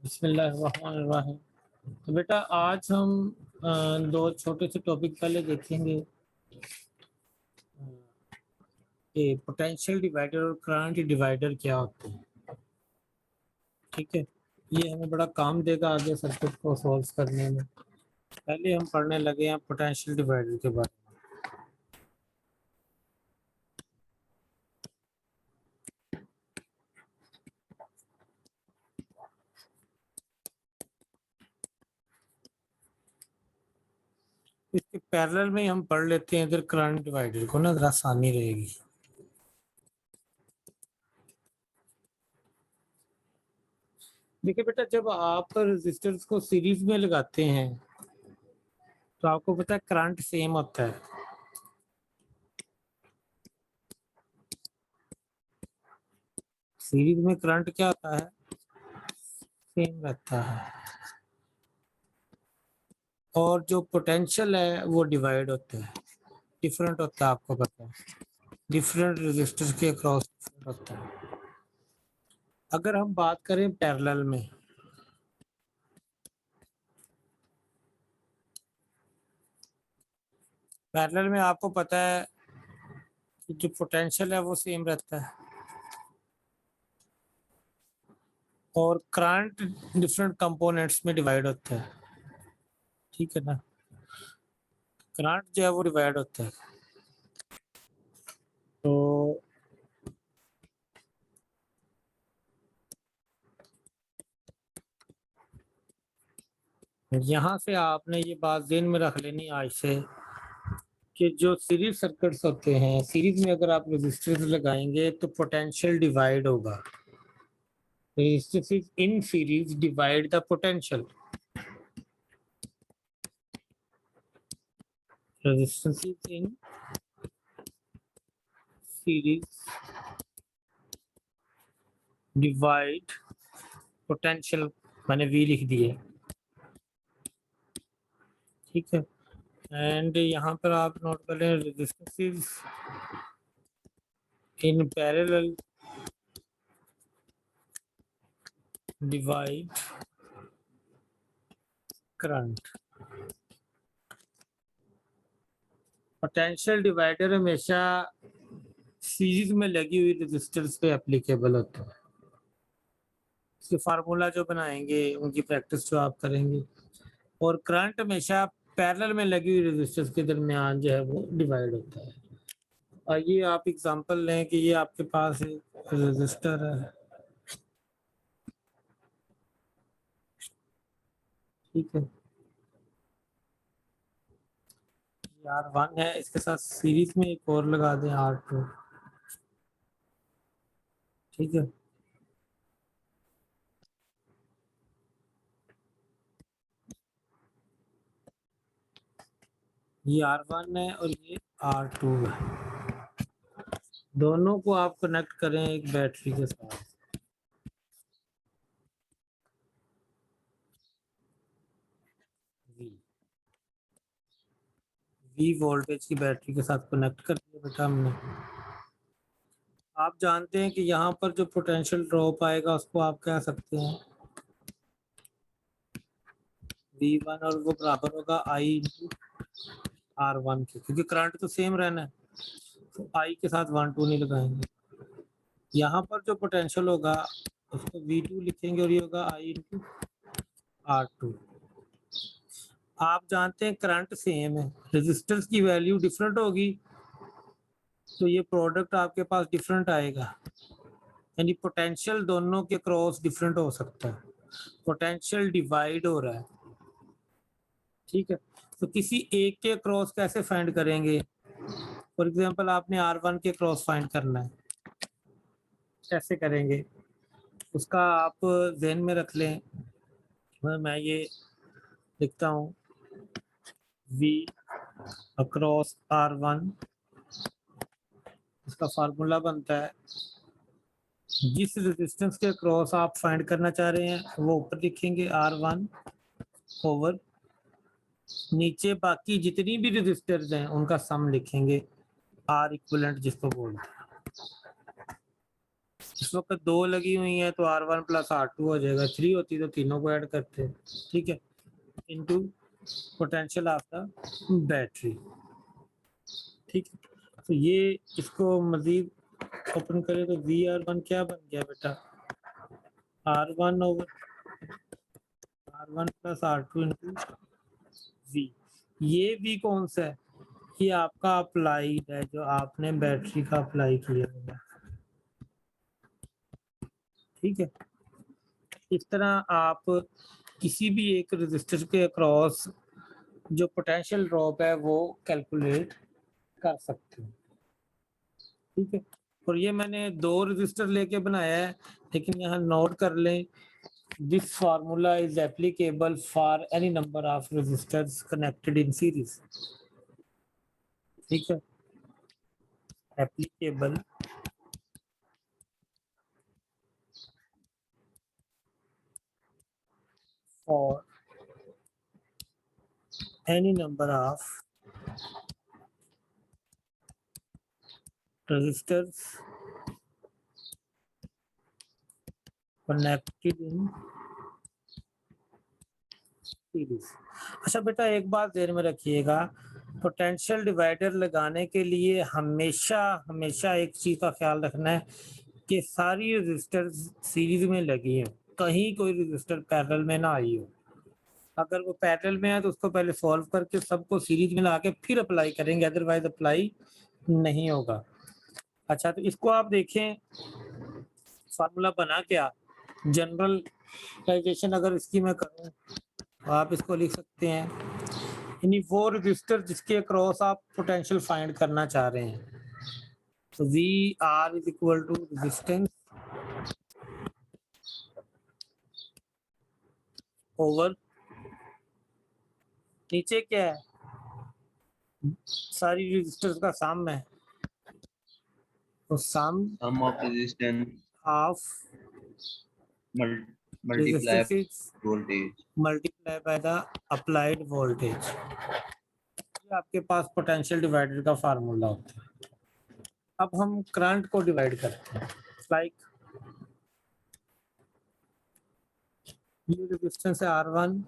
बिस्मिल्लाहिर्रहमानिर्रहीम। तो बेटा आज हम दो छोटे से टॉपिक पहले देखेंगे कि पोटेंशियल डिवाइडर और करंट डिवाइडर क्या होते हैं। ठीक है, ये हमें बड़ा काम देगा आगे सर्किट को सॉल्व करने में। पहले हम पढ़ने लगे हैं पोटेंशियल डिवाइडर के बारे में। इसके पैरेलल में हम पढ़ लेते हैं इधर करंट डिवाइडर को ना, जरा आसानी रहेगी। देखिए बेटा, जब आप रेजिस्टर्स को सीरीज में लगाते हैं तो आपको पता है करंट सेम होता है। सीरीज में करंट क्या होता है, सेम रहता है। और जो पोटेंशियल है वो डिवाइड होता है, डिफरेंट होता है। आपको पता है डिफरेंट रेजिस्टर के अक्रॉस डिफरेंट होता है। अगर हम बात करें पैरेलल में, पैरेलल में आपको पता है कि जो पोटेंशियल है वो सेम रहता है और करंट डिफरेंट कंपोनेंट्स में डिवाइड होता है। ठीक है ना, करंट जो है वो डिवाइड होता है। तो यहाँ से आपने ये बात ज़हन में रख लेनी आज से कि जो सीरीज सर्किट्स होते हैं, सीरीज में अगर आप रेजिस्टेंस लगाएंगे तो पोटेंशियल डिवाइड होगा। Resistance in series divide the potential. Resistance in series divide potential, मैंने V लिख दिए। ठीक है, एंड यहाँ पर आप नोट कर लें resistance in parallel divide current. Potential divider हमेशा सीरीज में लगी हुई रेजिस्टर्स पे एप्लीकेबल होता है। इसके फार्मूला जो बनाएंगे उनकी प्रैक्टिस जो आप करेंगे। और करंट हमेशा पैरेलल में लगी हुई रेजिस्टर्स के दरमियान जो है वो डिवाइड होता है। और ये आप एग्जांपल लें कि ये आपके पास एक रेजिस्टर है, ठीक है, R1 है, इसके साथ सीरीज में एक और लगा दें R2। ठीक है, ये R1 है और ये R2 है। दोनों को आप कनेक्ट करें एक बैटरी के साथ। V वोल्टेज की बैटरी के साथ कनेक्ट कर दिया बेटा हमने। आप जानते हैं कि यहाँ पर जो पोटेंशियल ड्रॉप आएगा उसको आप कह सकते हैं V1 और वो बराबर होगा I इंटू R1 के, क्योंकि करंट तो सेम रहना है तो I के साथ 1 2 नहीं लगाएंगे। यहाँ पर जो पोटेंशियल होगा उसको V2 लिखेंगे और ये होगा I इंटू R2। आप जानते हैं करंट सेम है, रेजिस्टेंस की वैल्यू डिफरेंट होगी तो ये प्रोडक्ट आपके पास डिफरेंट आएगा, यानी पोटेंशियल दोनों के क्रॉस डिफरेंट हो सकता है। पोटेंशियल डिवाइड हो रहा है। ठीक है, तो किसी एक के क्रॉस कैसे फाइंड करेंगे? फॉर एग्जांपल आपने R1 के क्रॉस फाइंड करना है, कैसे करेंगे उसका आप ध्यान में रख लें। मैं ये लिखता हूँ V अक्रॉस R1, इसका फार्मूला बनता है जिस रेजिस्टेंस के क्रॉस आप फाइंड करना चाह रहे हैं वो ऊपर लिखेंगे R1 ओवर, नीचे बाकी जितनी भी रेजिस्टर्स हैं उनका सम लिखेंगे, R इक्विवेलेंट जिसको बोलते हैं। इस वक्त 2 लगी हुई है तो R1 प्लस R2 हो जाएगा, 3 होती तो तीनों को ऐड करते, ठीक है, into potential of the battery, ठीक है। तो ये इसको मजीद ओपन करें तो VR1 क्या बन गया बेटा, R1 over R1 plus R2 into V। ये V कौन सा है, ये आपका अप्लाइड है, जो आपने बैटरी का अप्लाई किया है, ठीक है। इस तरह आप किसी भी एक रजिस्टर के अक्रॉस जो पोटेंशियल ड्रॉप है वो कैलकुलेट कर सकते हो, ठीक है। और ये मैंने 2 रजिस्टर लेके बनाया है, लेकिन यहाँ नोट कर लें, this formula is applicable for any number of resistors connected in series, ठीक है, applicable for any number of resistors connected in series. अच्छा बेटा, एक बात ध्यान में रखिएगा, पोटेंशियल डिवाइडर लगाने के लिए हमेशा हमेशा एक चीज का ख्याल रखना है कि सारी रजिस्टर सीरीज में लगी हैं, कहीं कोई रजिस्टर पैरेलल में ना आई हो। अगर वो पैरेलल में है तो उसको पहले सॉल्व करके सबको सीरीज में ला के फिर अप्लाई करेंगे, अदरवाइज अप्लाई नहीं होगा। अच्छा, तो इसको आप देखें, फार्मूला बना क्या, जनरलाइजेशन अगर इसकी मैं करूं तो आप इसको लिख सकते हैं, यानी वो रजिस्टर जिसके अक्रॉस आप पोटेंशियल फाइंड करना चाह रहे हैं, तो V R is equal to resistance over, नीचे क्या है, सारी रजिस्टर्स का सम है, तो sum of resistance of multiply voltage multiply by the applied voltage. आपके पास पोटेंशियल डिवाइडर का फार्मूला होता है। अब हम करंट को डिवाइड करते हैं, लाइक ये रेजिस्टेंस है R1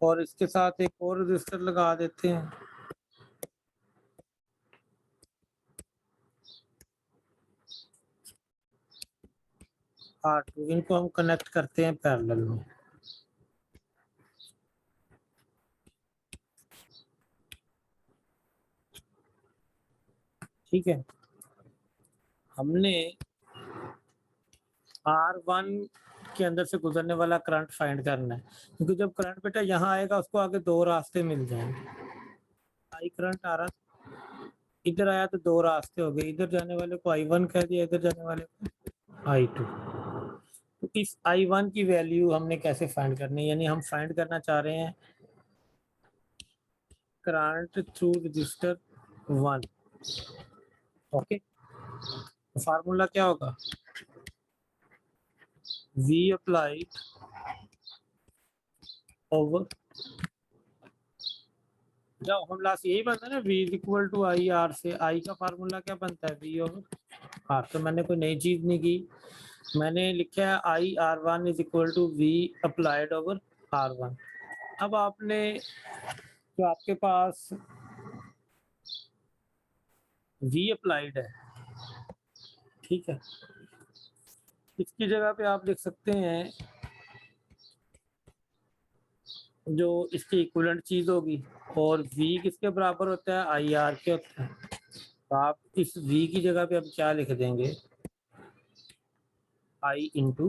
और इसके साथ एक और रजिस्टर लगा देते हैं, R2, इनको हम कनेक्ट करते हैं पैरेलल में, ठीक है। हमने R1 के अंदर से गुजरने वाला करंट फाइंड करना है, क्योंकि जब करंट बेटा यहाँ आएगा उसको आगे 2 रास्ते मिल जाएंगे, आई करंट आ रहा, इधर आया तो 2 रास्ते हो गए, इधर जाने वाले को I1 कह दिया, इधर जाने वाले को I2। तो इस I1 की वैल्यू हमने कैसे फाइंड करनी है, यानी हम फाइंड करना चाह रहे हैं करंट थ्रू रजिस्टर 1, ओके। तो फार्मूला क्या होगा, V अप्लाइड ओवर, जब हम लास्ट यही बनता है ना, V is equal to I R, से I का फार्मूला क्या बनता है, V ओवर R। तो मैंने कोई नई चीज नहीं की, मैंने लिखा है I R1 is equal to V applied over R1। अब आपने जो आपके पास V अप्लाइड है, ठीक है, इसकी जगह पे आप लिख सकते हैं जो इसकी इक्विवेलेंट चीज होगी, और V किसके बराबर होता है, आई आर के होता है। तो आप इस V की जगह पे अब क्या लिख देंगे, I into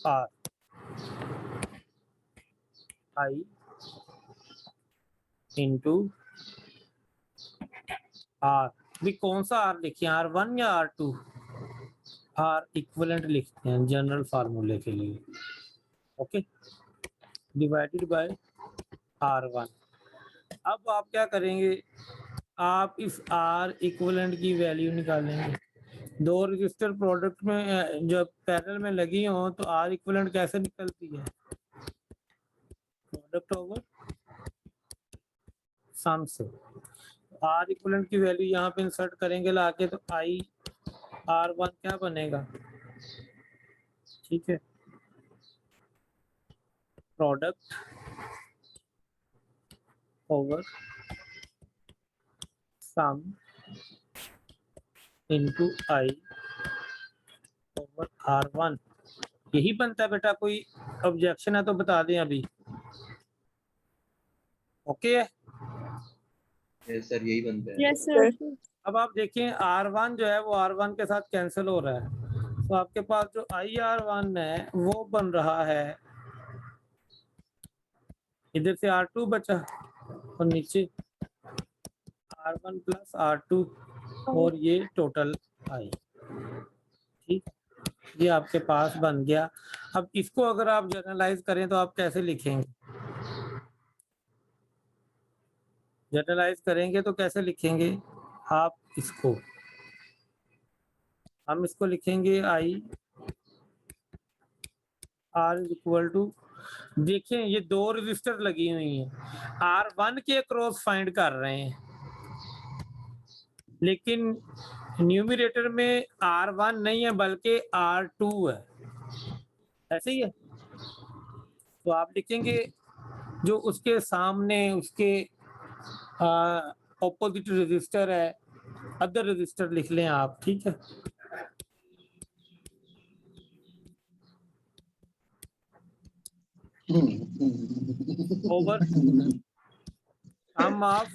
R, I into R. भी कौन सा R लिखिए, R1 या R2, R इक्विवेलेंट लिखते हैं जनरल फार्मूले के लिए, ओके, डिवाइडेड बाय R1। अब आप क्या करेंगे, आप इस R इक्विवेलेंट की वैल्यू निकालेंगे, 2 रजिस्टर प्रोडक्ट में जब पैरेलल में लगी हो तो R इक्विवेलेंट कैसे निकलती है, प्रोडक्ट ओवर सम से। R इक्विवेलेंट की वैल्यू यहाँ पे इंसर्ट करेंगे लाके, तो I R1 क्या बनेगा, ठीक है, product over sum into I over R1, यही बनता है बेटा। कोई ऑब्जेक्शन है तो बता दें अभी। ओके है, यस सर यही बनता है। Yes sir. अब आप देखें R1 जो है वो R1 के साथ कैंसिल हो रहा है, तो आपके पास जो IR1 है वो बन रहा है, इधर से R2 बचा और नीचे R1 प्लस R2 और ये टोटल I, ठीक, ये आपके पास बन गया। अब इसको अगर आप जनरलाइज करें तो आप कैसे लिखेंगे, जनरलाइज करेंगे तो कैसे लिखेंगे आप इसको, हम इसको लिखेंगे I R is equal to, देखें ये दो रजिस्टर लगी हुई हैं, R1 के क्रॉस फाइंड कर रहे हैं, लेकिन न्यूमरेटर में R1 नहीं है बल्कि R2 है, ऐसे ही है। तो आप लिखेंगे जो उसके सामने उसके ऑपोजिट रजिस्टर है, अदर रजिस्टर लिख लें आप, ठीक है। Over sum of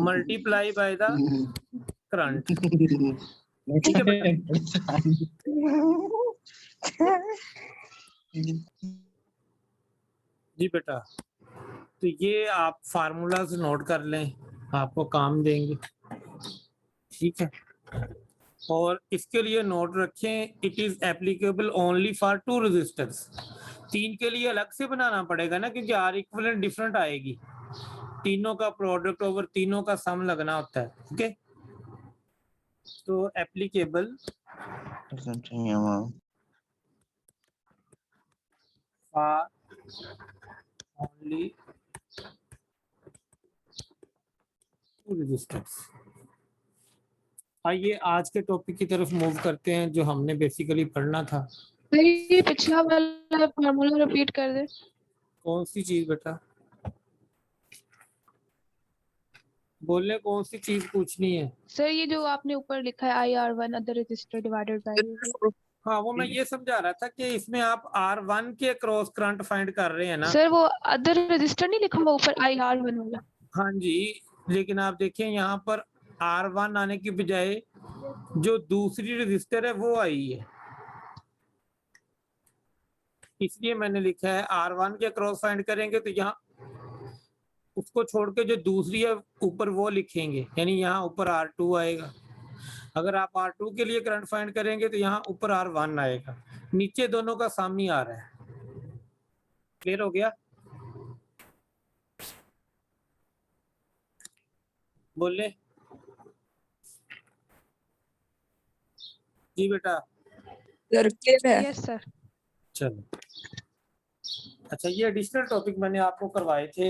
multiply by the current, ठीक है बेटा। जी बेटा, तो ये आप फार्मूलाज नोट कर लें, आपको काम देंगे, ठीक है। और इसके लिए नोट रखें, it is applicable only for 2 resistors. 3 के लिए अलग से बनाना पड़ेगा ना, क्योंकि आर इक्विवेलेंट डिफरेंट आएगी, तीनों का प्रोडक्ट ओवर तीनों का सम लगना होता है, ओके। तो एप्लीकेबल फॉर ओनली 2 रेजिस्टर्स। आइए आज के टॉपिक की तरफ मूव करते हैं, जो हमने बेसिकली पढ़ना था। ये पिछला वाला फार्मूला रिपीट कर दे। कौन सी चीज बेटा, बोलने कौन सी चीज पूछनी है? सर ये जो आपने ऊपर लिखा है IR1 other register divided by, हाँ, वो मैं ये समझा रहा था कि इसमें आप R1 के क्रॉस करंट फाइंड कर रहे हैं ना। सर वो अदर रजिस्टर नहीं लिखा हुआ ऊपर IR1 वाला? हाँ जी, लेकिन आप देखें यहाँ पर R1 आने की बजाय जो दूसरी रजिस्टर है वो आई है, इसलिए मैंने लिखा है R1 के क्रॉस फाइंड करेंगे तो यहाँ उसको छोड़ के जो दूसरी है ऊपर वो लिखेंगे, यानी यहाँ ऊपर R2 आएगा। अगर आप R2 के लिए करंट फाइंड करेंगे तो यहाँ ऊपर R1 आएगा, नीचे दोनों का सम ही आ रहा है। क्लियर हो गया? बोले जी बेटा। सर क्लियर है? Yes sir. चलो, अच्छा ये एडिशनल टॉपिक मैंने आपको करवाए थे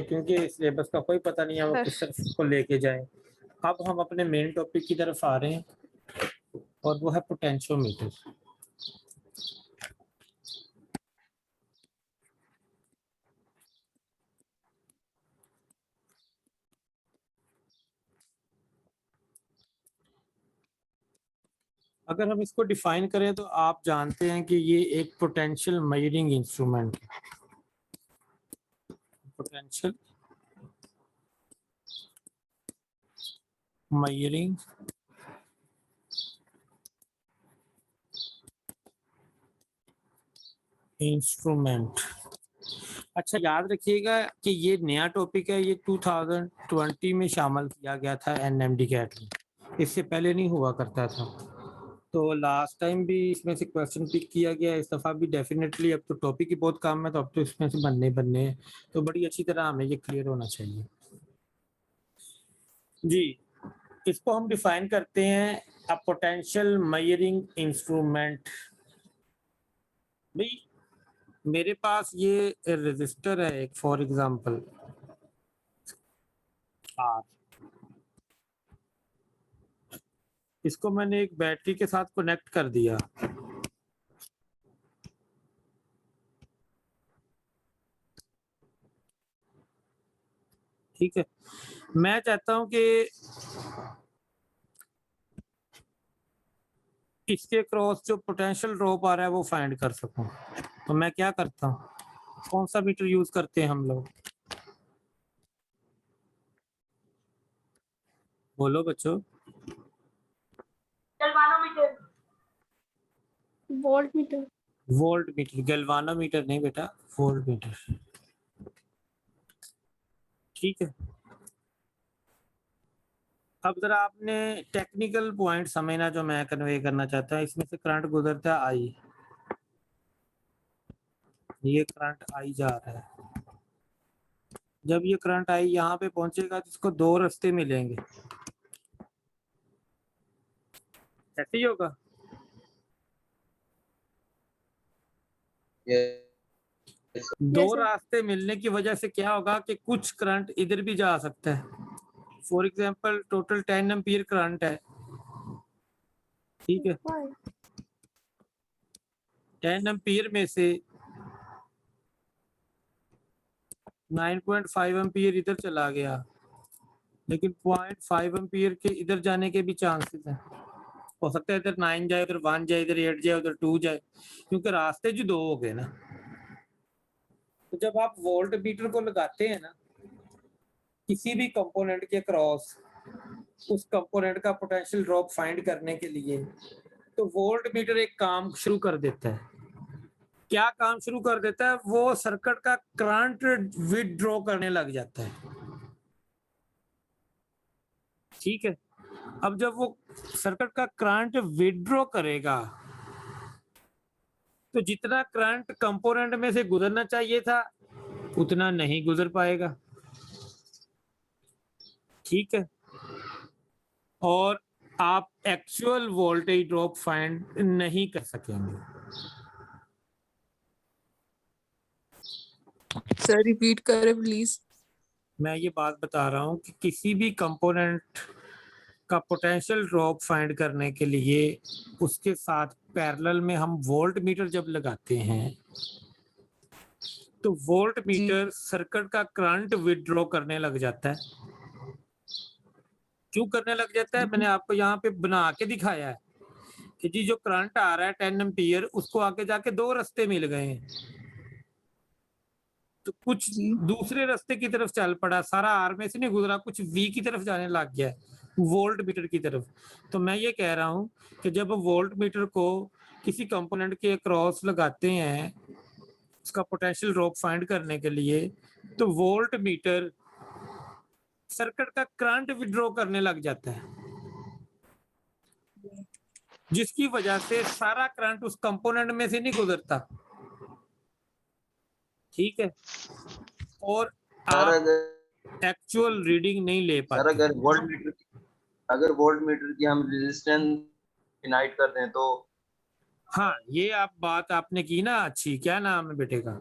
क्योंकि सिलेबस का कोई पता नहीं है वो किस तरफ को लेके जाए। अब हम अपने मेन टॉपिक की तरफ आ रहे हैं और वो है पोटेंशियोमीटर। अगर हम इसको डिफाइन करें तो आप जानते हैं कि ये एक पोटेंशियल मेजरिंग इंस्ट्रूमेंट है। Potential measuring instrument. अच्छा याद रखिएगा कि ये नया टॉपिक है, ये 2020 में शामिल किया गया था NMD कैट में, इससे पहले नहीं हुआ करता था। तो लास्ट टाइम भी इसमें से क्वेश्चन पिक किया गया, इस दफ़ा भी डेफिनेटली। अब तो टॉपिक ही बहुत कम है तो अब तो इसमें से बनने हैं, तो बड़ी अच्छी तरह हमें ये क्लियर होना चाहिए जी। इसको हम डिफाइन करते हैं अ पोटेंशियल मेजरिंग इंस्ट्रूमेंट। भाई मेरे पास ये रजिस्टर है एक, फॉर एग्जांपल R, इसको मैंने एक बैटरी के साथ कनेक्ट कर दिया। ठीक है, मैं चाहता हूं कि इसके क्रॉस जो पोटेंशियल ड्रॉप आ रहा है वो फाइंड कर सकूं। तो मैं क्या करता हूं, कौन सा मीटर यूज करते हैं हम लोग, बोलो बच्चों। Volt meter. Volt meter, galvanometer नहीं बेटा, वोल्ट मीटर। ठीक है, अब जरा आपने टेक्निकल पॉइंट समझना जो मैं कन्वे करना चाहता हूँ। इसमें से करंट गुजरता है आई, ये करंट आई जा रहा है। जब ये करंट आई यहाँ पे पहुंचेगा तो इसको दो रास्ते मिलेंगे, ऐसे ही होगा। Yes. दो रास्ते मिलने की वजह से क्या होगा कि कुछ करंट इधर भी जा सकता है। For example total 10 ampere current है, ठीक है, 10 एम्पीयर में से 9.5 एम्पीयर इधर चला गया, लेकिन 0.5 एम्पीयर के इधर जाने के भी चांसेस हैं। हो सकता है इधर 9 जाए, उधर 1 जाए, इधर 8 जाए, उधर 2 जाए, क्योंकि रास्ते जो दो हो गए ना। तो जब आप वोल्ट मीटर को लगाते हैं ना किसी भी कंपोनेंट के क्रॉस, उस कंपोनेंट का पोटेंशियल ड्रॉप फाइंड करने के लिए, तो वोल्ट मीटर एक काम शुरू कर देता है। क्या काम शुरू कर देता है, वो सर्किट का करंट विथड्रॉ करने लग जाता है। ठीक है, अब जब वो सर्किट का करंट विथड्रॉ करेगा तो जितना करंट कंपोनेंट में से गुजरना चाहिए था उतना नहीं गुजर पाएगा। ठीक है, और आप एक्चुअल वोल्टेज ड्रॉप फाइंड नहीं कर सकेंगे। सर रिपीट करें प्लीज। मैं ये बात बता रहा हूं कि किसी भी कंपोनेंट का पोटेंशियल ड्रॉप फाइंड करने के लिए उसके साथ पैरेलल में हम वोल्ट मीटर जब लगाते हैं तो वोल्ट मीटर सर्किट का करंट विथड्रॉ करने लग जाता है। क्यों करने लग जाता है, मैंने आपको यहाँ पे बना के दिखाया है कि जी जो करंट आ रहा है 10 एम्पीयर, उसको आगे जाके दो रास्ते मिल गए हैं, तो कुछ दूसरे रास्ते की तरफ चल पड़ा, सारा आर में से नहीं गुजरा, कुछ वी की तरफ जाने लग गया वोल्ट मीटर की तरफ। तो मैं ये कह रहा हूं कि जब वोल्ट मीटर को किसी कंपोनेंट के क्रॉस लगाते हैं उसका पोटेंशियल ड्रॉप फाइंड करने के लिए, तो वोल्ट मीटर सर्किट का करंट विथड्रॉ करने लग जाता है, जिसकी वजह से सारा करंट उस कंपोनेंट में से नहीं गुजरता। ठीक है, और आप एक्चुअल रीडिंग नहीं ले पाते। अगर वोल्ट मीटर की हम रेजिस्टेंस डिनाइट कर दें तो, हाँ ये आप बात आपने की ना अच्छी। क्या नाम है बेटे का?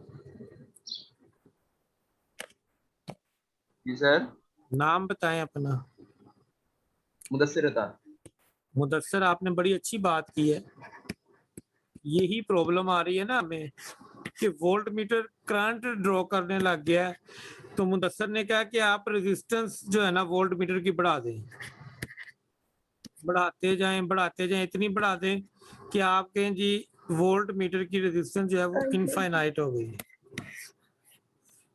जी सर। नाम बताएं अपना। मुदस्सिर था। मुदस्सर, आपने बड़ी अच्छी बात की है। यही प्रॉब्लम आ रही है ना हमें कि वोल्ट मीटर करंट ड्रॉ करने लग गया है। तो मुदस्सर ने कहा कि आप रेजिस्टेंस जो है ना वोल्ट मीटर की बढ़ा दें, बढ़ाते जाएं, इतनी बढ़ा दें कि आप कहें जी वोल्ट मीटर की रेजिस्टेंस जो है वो इनफाइनाइट हो गई।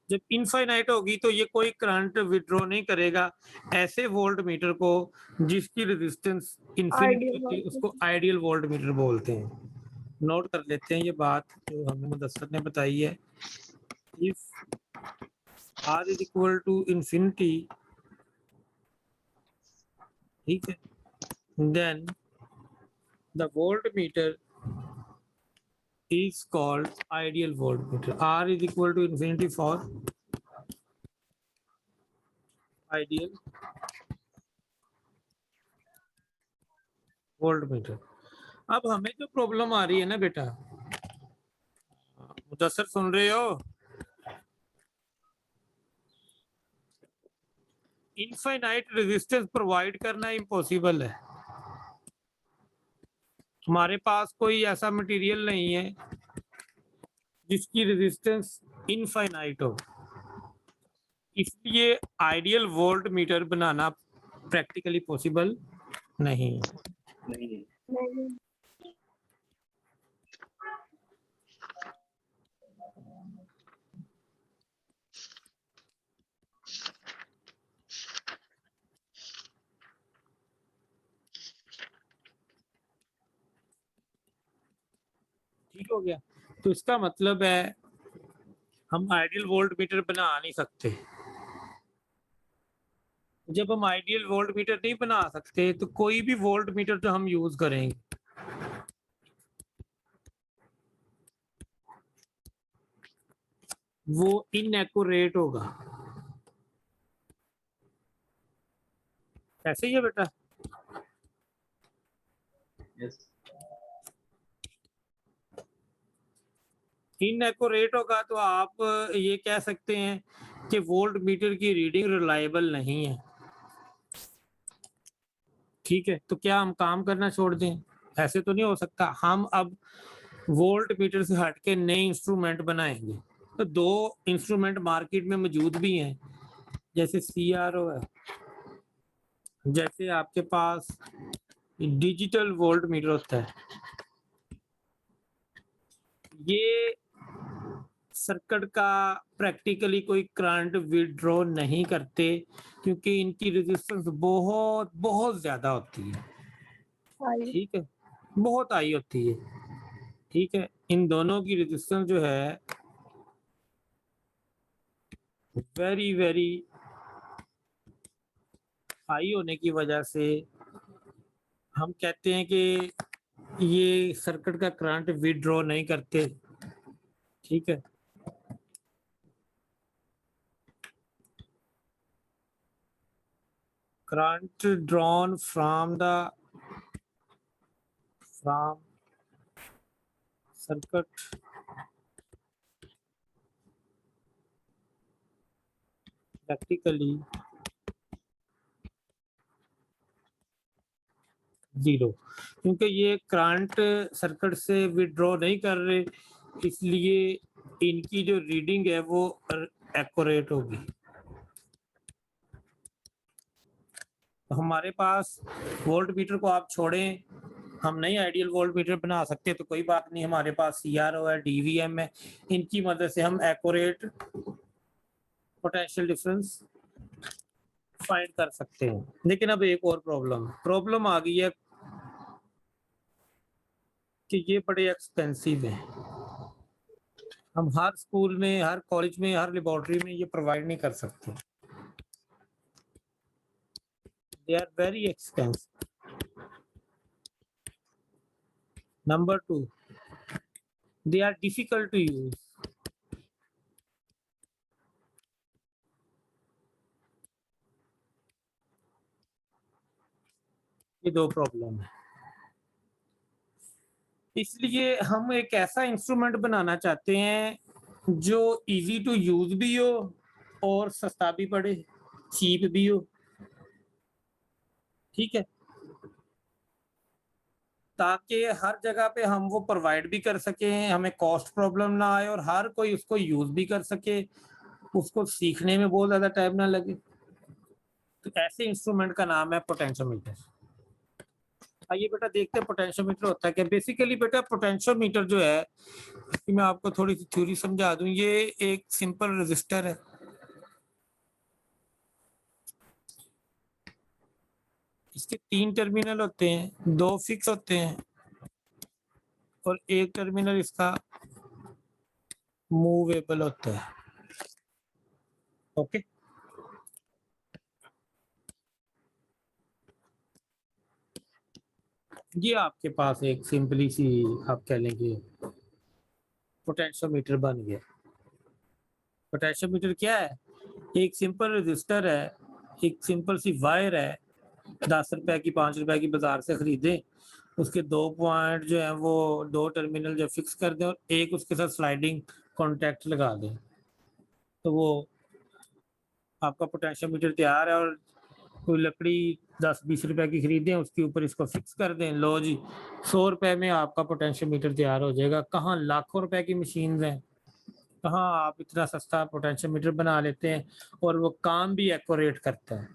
जब इनफाइनाइट होगी तो ये कोई करंट विथड्रॉ नहीं करेगा। ऐसे वोल्ट मीटर को जिसकी रेजिस्टेंस इनफिनिटी होती है उसको आइडियल वोल्ट मीटर बोलते हैं। नोट कर लेते हैं ये बात जो हमें मुदस्सर ने बताई है। If R is equal to infinity, ठीक है, then the voltmeter is called ideal voltmeter. R is equal to infinity for ideal voltmeter. अब हमें जो प्रॉब्लम आ रही है ना बेटा, मुदस्सर सुन रहे हो? इनफाइनाइट रेजिस्टेंस प्रोवाइड करना इम्पॉसिबल है। हमारे पास कोई ऐसा मटेरियल नहीं है जिसकी रेजिस्टेंस इनफाइनाइट हो, इसलिए आइडियल वोल्ट मीटर बनाना प्रैक्टिकली पॉसिबल नहीं है। ठीक हो गया। तो इसका मतलब है हम आइडियल वोल्ट मीटर बना नहीं सकते। जब हम आइडियल वोल्ट मीटर नहीं बना सकते तो कोई भी वोल्ट मीटर जो हम यूज करेंगे वो इनएक्यूरेट होगा। ऐसे ही है बेटा। यस इनएक्यूरेट होगा तो आप ये कह सकते हैं कि वोल्ट मीटर की रीडिंग रिलायबल नहीं है। ठीक है, तो क्या हम काम करना छोड़ दें? ऐसे तो नहीं हो सकता। हम अब वोल्ट मीटर से हट के नए इंस्ट्रूमेंट बनाएंगे। तो दो इंस्ट्रूमेंट मार्केट में मौजूद भी हैं, जैसे CRO है, जैसे आपके पास डिजिटल वोल्ट मीटर होता है। ये सर्किट का प्रैक्टिकली कोई करंट विड्रॉ नहीं करते क्योंकि इनकी रेजिस्टेंस बहुत बहुत ज्यादा होती है। ठीक है, बहुत हाई होती है। ठीक है, इन दोनों की रेजिस्टेंस जो है वेरी वेरी हाई होने की वजह से हम कहते हैं कि ये सर्किट का करंट विड्रॉ नहीं करते। ठीक है, current drawn from circuit practically 0, क्योंकि ये करंट सर्किट से विड्रॉ नहीं कर रहे, इसलिए इनकी जो रीडिंग है वो एक्यूरेट होगी। तो हमारे पास वोल्ट मीटर को आप छोड़ें, हम नहीं आइडियल वोल्ट मीटर बना सकते तो कोई बात नहीं, हमारे पास CRO है, DVM है, इनकी मदद से हम एक्यूरेट पोटेंशियल डिफरेंस फाइंड कर सकते हैं। लेकिन अब एक और प्रॉब्लम आ गई है कि ये बड़े एक्सपेंसिव है। हम हर स्कूल में, हर कॉलेज में, हर लेबोरेटरी में ये प्रोवाइड नहीं कर सकते। They are very expensive. Number 2, they are difficult to use. ये दो प्रॉब्लम है। इसलिए हम एक ऐसा इंस्ट्रूमेंट बनाना चाहते हैं जो इजी टू यूज भी हो और सस्ता भी पड़े, चीप भी हो। ठीक है, ताकि हर जगह पे हम वो प्रोवाइड भी कर सके, हमें कॉस्ट प्रॉब्लम ना आए और हर कोई उसको यूज भी कर सके, उसको सीखने में बहुत ज्यादा टाइम ना लगे। तो ऐसे इंस्ट्रूमेंट का नाम है पोटेंशियोमीटर। आइए बेटा देखते हैं पोटेंशियोमीटर होता है क्या। बेसिकली बेटा पोटेंशियोमीटर जो है, मैं आपको थोड़ी सी थ्योरी समझा दूं। ये एक सिंपल रेजिस्टर है। इसके 3 टर्मिनल होते हैं, 2 फिक्स होते हैं और एक टर्मिनल इसका मूवेबल होता है। ओके, ये आपके पास एक सिंपली सी आप कह लेंगे पोटेंशियोमीटर बन गया। पोटेंशियोमीटर क्या है? एक सिंपल रेजिस्टर है, एक सिंपल सी वायर है, 10 रुपए की 5 रुपए की बाजार से खरीदे, उसके 2 पॉइंट जो है वो 2 टर्मिनल जो फिक्स कर दें और एक उसके साथ स्लाइडिंग कॉन्टैक्ट लगा दें, तो वो आपका पोटेंशियोमीटर तैयार है। और कोई लकड़ी 10-20 रुपए की खरीदें, उसके ऊपर इसको फिक्स कर दें, लो जी 100 रुपए में आपका पोटेंशियोमीटर तैयार हो जाएगा। कहाँ लाखों रुपए की मशीन हैं, कहाँ आप इतना सस्ता पोटेंशियोमीटर बना लेते हैं और वो काम भी एक्यूरेट करता है।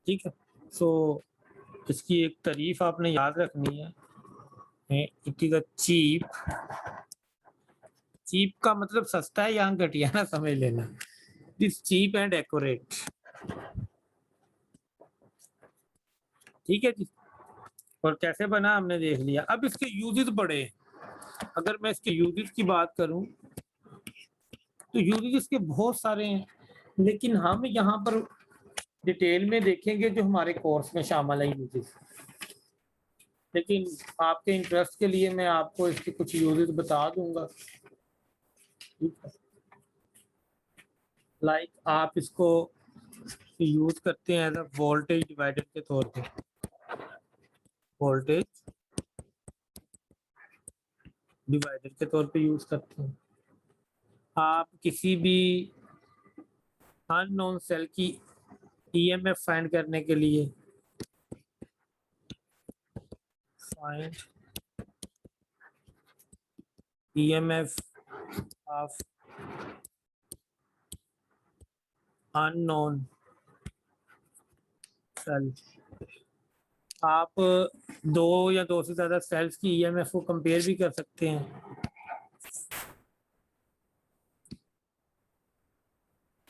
ठीक है, सो इसकी एक तारीफ आपने याद रखनी है, it is a cheap. Cheap का मतलब सस्ता है, यहाँ घटिया ना समझ लेना। This cheap and accurate. ठीक है जी, और कैसे बना हमने देख लिया। अब इसके यूजेस बड़े हैं। अगर मैं इसके यूजेस की बात करूं तो यूजेस इसके बहुत सारे हैं, लेकिन हम यहाँ पर डिटेल में देखेंगे जो हमारे कोर्स में शामिल है यूजेस। लेकिन आपके इंटरेस्ट के लिए मैं आपको इसके कुछ यूजेस बता दूंगा। ठीक है, लाइक आप इसको यूज करते हैं एज अ वोल्टेज डिवाइडर के तौर पे। वोल्टेज डिवाइडर के तौर पे यूज करते हैं। आप किसी भी अननोन सेल की ईएमएफ फाइंड करने के लिए find EMF of unknown cell, आप दो या दो से ज्यादा सेल्स की ईएमएफ को कंपेयर भी कर सकते हैं।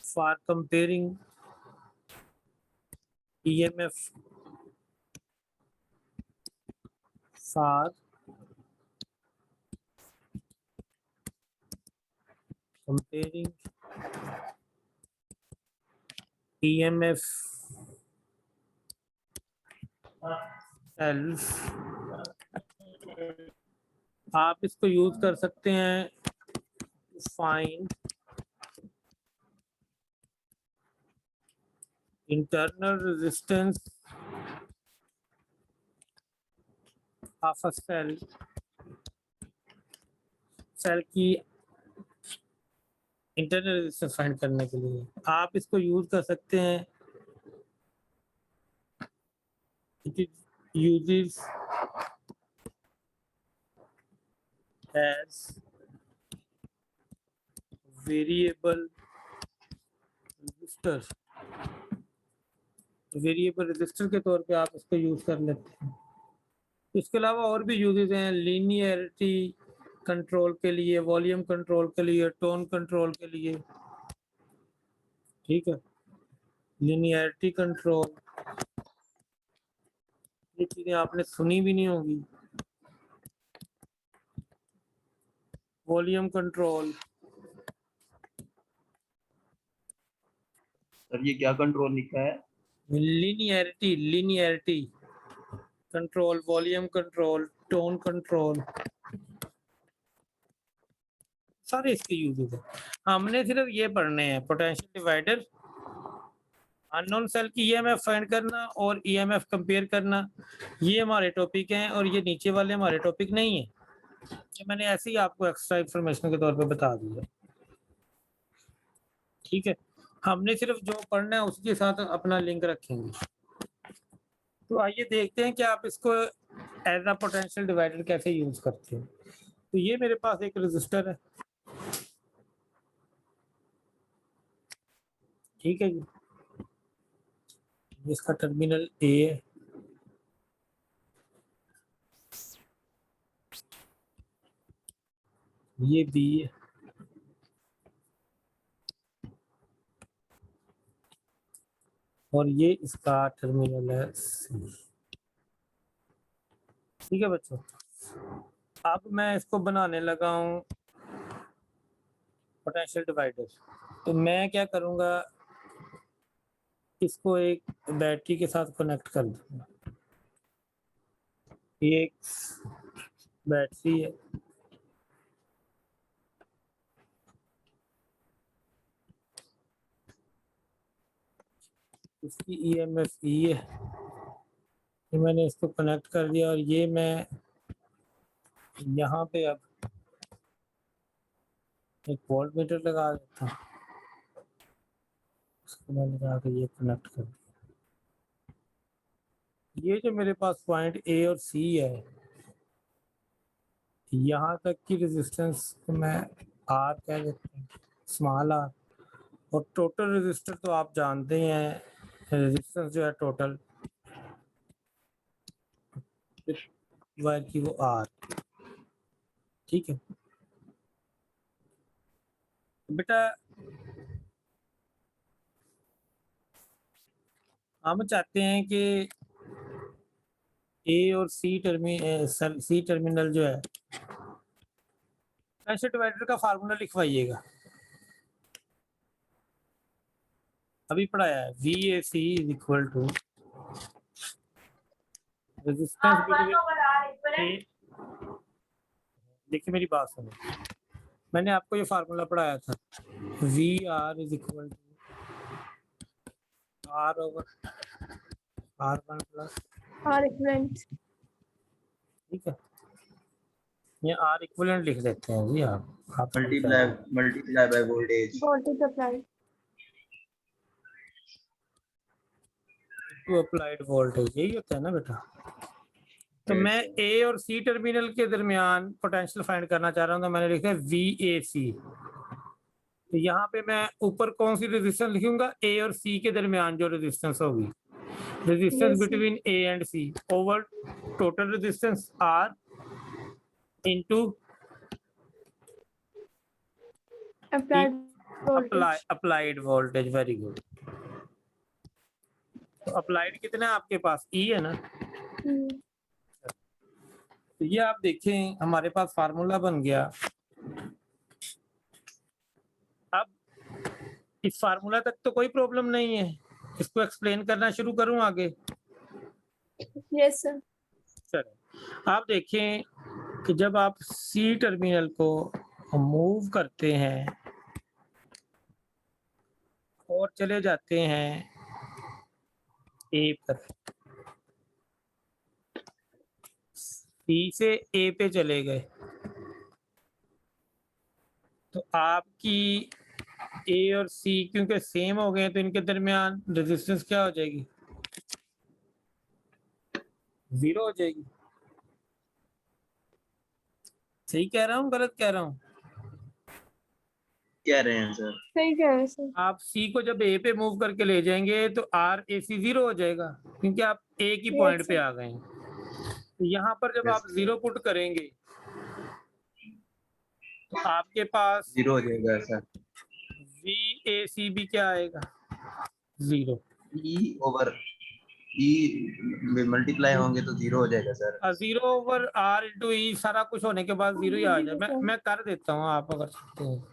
For comparing EMF for comparing EMF cells, आप इसको यूज कर सकते हैं find internal resistance of a cell. Cell की इंटरनल रेजिस्टेंस फाइंड करने के लिए आप इसको यूज कर सकते हैं। It uses as variable resistor. Variable resistor के तौर पे आप इसको यूज कर लेते हैं। इसके अलावा और भी यूजेस हैं, लीनियरिटी कंट्रोल के लिए, वॉल्यूम कंट्रोल के लिए, टोन कंट्रोल के लिए। ठीक है, लीनियरिटी कंट्रोल, ये चीजें आपने सुनी भी नहीं होगी। वॉल्यूम कंट्रोल, सर ये क्या कंट्रोल लिखा है? Linearity control, volume control, tone control, सारे इसके यूजेस हैं। हमने सिर्फ ये पढ़ने हैं, पोटेंशियल डिवाइडर, अननोन सेल की ईएमएफ फाइंड करना और ईएमएफ कंपेयर करना, ये हमारे टॉपिक हैं और ये नीचे वाले हमारे टॉपिक नहीं है। ये मैंने ऐसे ही आपको एक्स्ट्रा इंफॉर्मेशन के तौर पे बता दिया। ठीक है, हमने सिर्फ जो पढ़ना है उसके साथ अपना लिंक रखेंगे। तो आइए देखते हैं कि आप इसको एज अ पोटेंशियल डिवाइडर कैसे यूज करते हैं। तो ये मेरे पास एक रजिस्टर है। ठीक है जी, इसका टर्मिनल ए है, ये बी है, और ये इसका टर्मिनल है सी। ठीक है बच्चों, अब मैं इसको बनाने लगा हूँ पोटेंशियल डिवाइडर। तो मैं क्या करूँगा, इसको एक बैटरी के साथ कनेक्ट कर दूंगा। ये एक बैटरी है, इसकी ईएमएफ ई है, ये मैंने इसको कनेक्ट कर दिया। और ये मैं यहाँ पे अब एक वोल्ट मीटर लगा देता हूँ, इसको मैंने लगा के ये कनेक्ट कर दिया। ये जो मेरे पास पॉइंट ए और सी है, यहाँ तक की रेजिस्टेंस को मैं आर कह देते हैं, स्मॉल आर। और टोटल रेजिस्टर तो आप जानते ही हैं, रेजिस्टेंस जो है टोटल वायर की वो आर। ठीक है बेटा, हम चाहते हैं कि ए और सी टर्मिनल जो है, पोटेंशियल डिवाइडर का फार्मूला लिखवाइएगा, अभी पढ़ाया है। V A C is equal to resistance between, देखिए मेरी बात सुनो, मैंने आपको ये फार्मूला पढ़ाया था, V R is equal to R over R one plus, R equivalent. ठीक है, ये आर इक्विवेलेंट लिख देते हैं जी। आप multiply by voltage Voltage applied. To applied voltage, यही होता है ना बेटा। तो Yes, मैं sir. ए और सी टर्मिनल के दरमियान पोटेंशियल फाइंड करना चाह रहा हूँ, तो मैंने लिखा है वी ए सी। तो यहाँ पे मैं ऊपर कौन सी रेजिस्टेंस लिखूंगा, ए और सी के दरमियान जो रेजिस्टेंस होगी, resistance Yes, sir. Between A and C over total resistance R into Applied voltage. Applied voltage. Very good. तो अप्लाइड कितना है आपके पास, ई है ना। तो ये आप देखें हमारे पास फार्मूला बन गया। अब इस फार्मूला तक तो कोई प्रॉब्लम नहीं है, इसको एक्सप्लेन करना शुरू करूं आगे। Yes, sir. चलो आप देखें कि जब आप सी टर्मिनल को मूव करते हैं और चले जाते हैं ए पर, सी से ए पे चले गए, तो आपकी ए और सी क्योंकि सेम हो गए तो इनके दरमियान रेजिस्टेंस क्या हो जाएगी, 0 हो जाएगी। सही कह रहा हूँ गलत कह रहा हूँ? कह रहे हैं सर। सही कह रहे हैं सर। आप सी को जब ए पे मूव करके ले जाएंगे तो आर ए सी 0 हो जाएगा, क्योंकि आप ए की पॉइंट पे आ गए हैं। तो यहाँ पर जब आप 0 पुट करेंगे तो आपके पास 0 हो जाएगा सर। वी ए सी भी क्या आएगा, 0। ई ओवर ई मल्टीप्लाई होंगे तो 0 हो जाएगा सर। 0 ओवर आर इंटू ई, सारा कुछ होने के बाद 0 ही आ जाए। मैं कर देता हूँ, आप अगर चाहते हैं।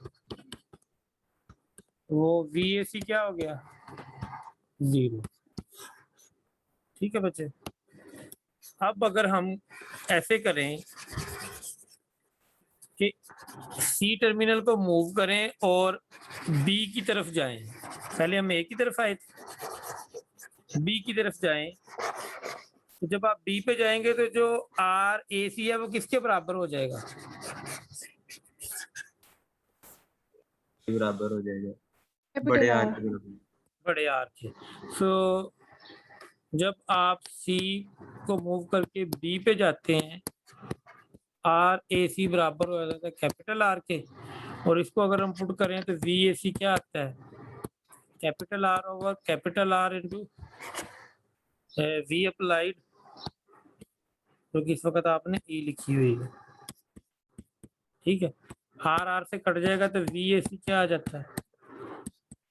वो वी ए सी क्या हो गया, 0। ठीक है बच्चे। अब अगर हम ऐसे करें कि सी टर्मिनल को मूव करें और बी की तरफ जाएं, पहले हम ए की तरफ आए थे, बी की तरफ जाएं, तो जब आप बी पे जाएंगे तो जो आर ए सी है वो किसके बराबर हो जाएगा, बराबर हो जाएगा Capital बड़े R. आर के बराबर। बड़े आर के। सो जब आप सी को मूव करके बी पे जाते हैं, आर ए सी बराबर हो जाता है कैपिटल आर के, और इसको अगर हम पुट करें तो वी ए सी क्या आता है, capital R over capital R into V applied, क्योंकि इस वक्त आपने ई लिखी हुई है। ठीक है, आर आर से कट जाएगा तो वी ए सी क्या आ जाता है,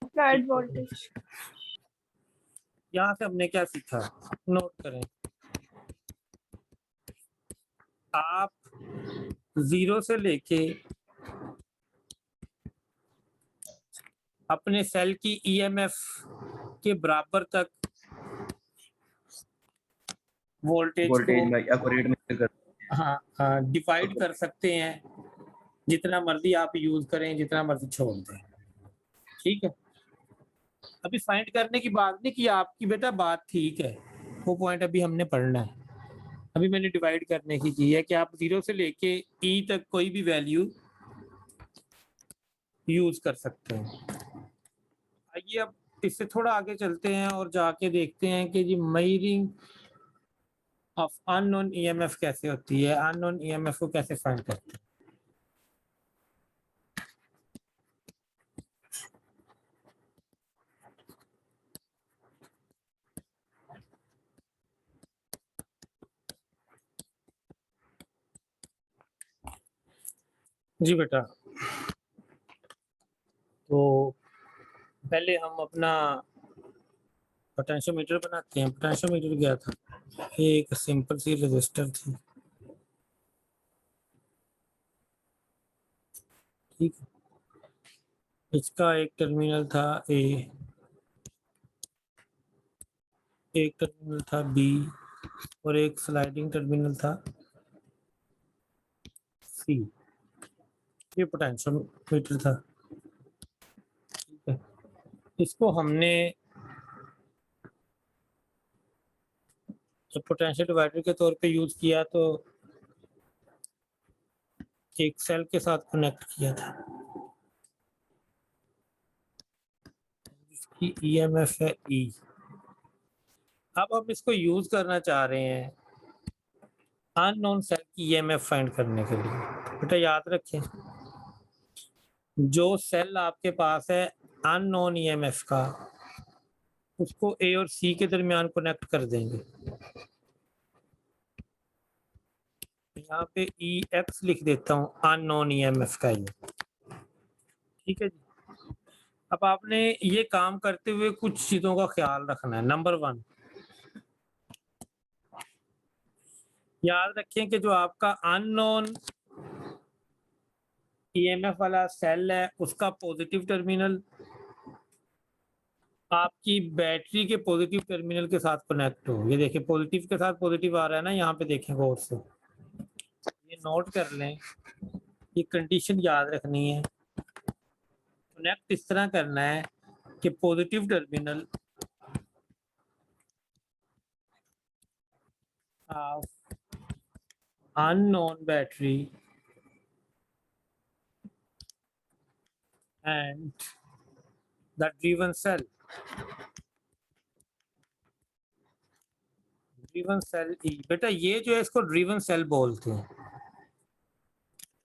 Applied voltage. यहाँ से हमने क्या सीखा, नोट करें। आप 0 से लेके अपने सेल की ईएमएफ के बराबर तक वोल्टेज में एक्यूरेट में कर। हाँ डिवाइड कर सकते हैं, जितना मर्जी आप यूज करें, जितना मर्जी छोड़ दें। ठीक है, अभी फाइंड करने की बात नहीं की आपकी, बेटा बात ठीक है, वो पॉइंट अभी हमने पढ़ना है। अभी मैंने डिवाइड करने की है कि आप 0 से लेके ई तक कोई भी वैल्यू यूज कर सकते हैं। आइए अब इससे थोड़ा आगे चलते हैं और जाके देखते हैं कि जी मेजरिंग ऑफ अननोन ईएमएफ कैसे होती है, अननोन ईएमएफ को कैसे फाइंड करते हैं? जी बेटा, तो पहले हम अपना पोटेंशियोमीटर बनाते हैं। पोटेंशियोमीटर क्या था, एक सिंपल सी रजिस्टर थी, ठीक है। इसका एक टर्मिनल था ए, एक टर्मिनल था बी और एक स्लाइडिंग टर्मिनल था सी। ये पोटेंशियोमीटर था, ठीक है। इसको हमने जब पोटेंशियल डिवाइडर के तौर पे यूज किया तो एक सेल के साथ कनेक्ट किया था, जिसकी ईएमएफ है ई। अब हम इसको यूज करना चाह रहे हैं अननोन सेल की ईएमएफ फाइंड करने के लिए। बेटा याद रखें, जो सेल आपके पास है अननोन ईएमएफ का, उसको ए और सी के दरमियान कनेक्ट कर देंगे। यहाँ पे ई एक्स लिख देता हूँ, अननोन ईएमएफ का ये, ठीक है जी। अब आपने ये काम करते हुए कुछ चीजों का ख्याल रखना है। नंबर 1, याद रखें कि जो आपका अननोन ईएमएफ वाला सेल है उसका पॉजिटिव टर्मिनल आपकी बैटरी के पॉजिटिव टर्मिनल के साथ कनेक्ट हो। ये देखिए पॉजिटिव के साथ पॉजिटिव आ रहा है ना, यहाँ पे देखें गौर से, ये नोट कर लें, ये कंडीशन याद रखनी है। कनेक्ट इस तरह करना है कि positive terminal of unknown battery and the driven cell E। बेटा ये जो है इसको ड्रिवन सेल बोलते हैं,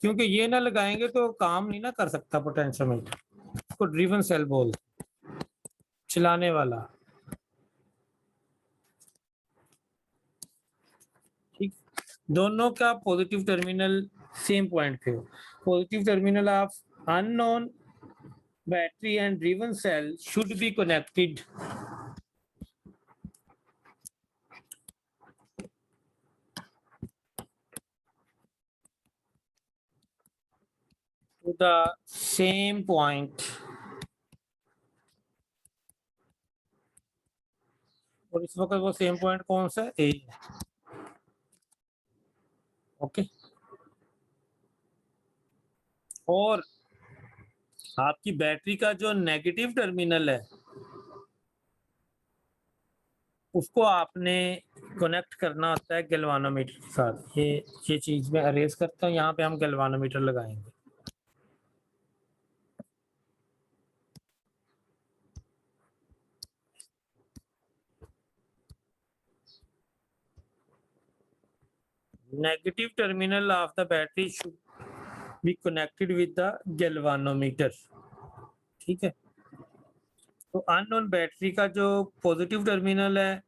क्योंकि ये ना लगाएंगे तो काम नहीं ना कर सकता पोटेंशियोमीटर। इसको ड्रिवन सेल बोलते हैं, चलाने वाला, ठीक। दोनों का पॉजिटिव टर्मिनल सेम पॉइंट पे हो। Positive terminal of unknown battery and driven cell should be connected to the same point, और इस वक्त वो सेम पॉइंट कौन सा है, ए। ओके, और आपकी बैटरी का जो नेगेटिव टर्मिनल है उसको आपने कनेक्ट करना होता है गैल्वानोमीटर के साथ। ये चीज मैं अरेज करता हूँ, यहाँ पे हम गैल्वानोमीटर लगाएंगे। Negative terminal of the battery should be connected with the galvanometer, ठीक है। तो अननोन बैटरी का जो पॉजिटिव टर्मिनल है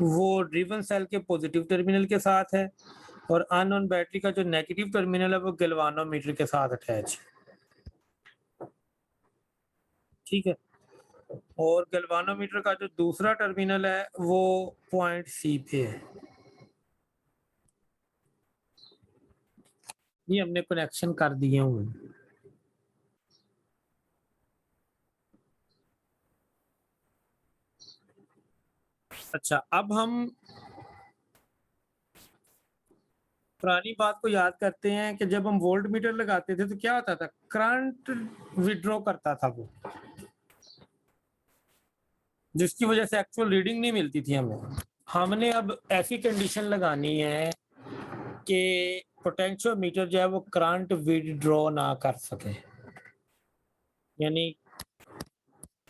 वो ड्रिवन सेल के पॉजिटिव टर्मिनल के साथ है, और अननोन बैटरी का जो नेगेटिव टर्मिनल है वो गैल्वानोमीटर के साथ अटैच है, ठीक है। और गैल्वानोमीटर का जो दूसरा टर्मिनल है वो पॉइंट सी पे है। ये हमने कनेक्शन कर दिए हुए। अच्छा, अब हम पुरानी बात को याद करते हैं कि जब हम वोल्ट मीटर लगाते थे तो क्या होता था, करंट विड्रॉ करता था वो, जिसकी वजह से एक्चुअल रीडिंग नहीं मिलती थी हमें। हमने अब ऐसी कंडीशन लगानी है कि पोटेंशियोमीटर जो है वो करंट विड्रॉ ना कर सके, यानी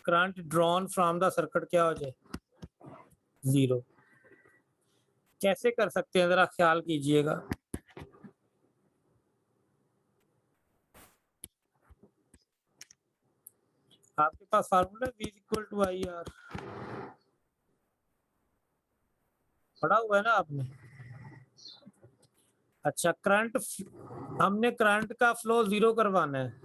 current drawn from the circuit क्या हो जाए, 0। कैसे कर सकते हैं, जरा ख्याल कीजिएगा। आपके पास formula V equal to I R पढ़ा हुआ है ना आपने? अच्छा, करंट, हमने करंट का फ्लो जीरो करवाना है।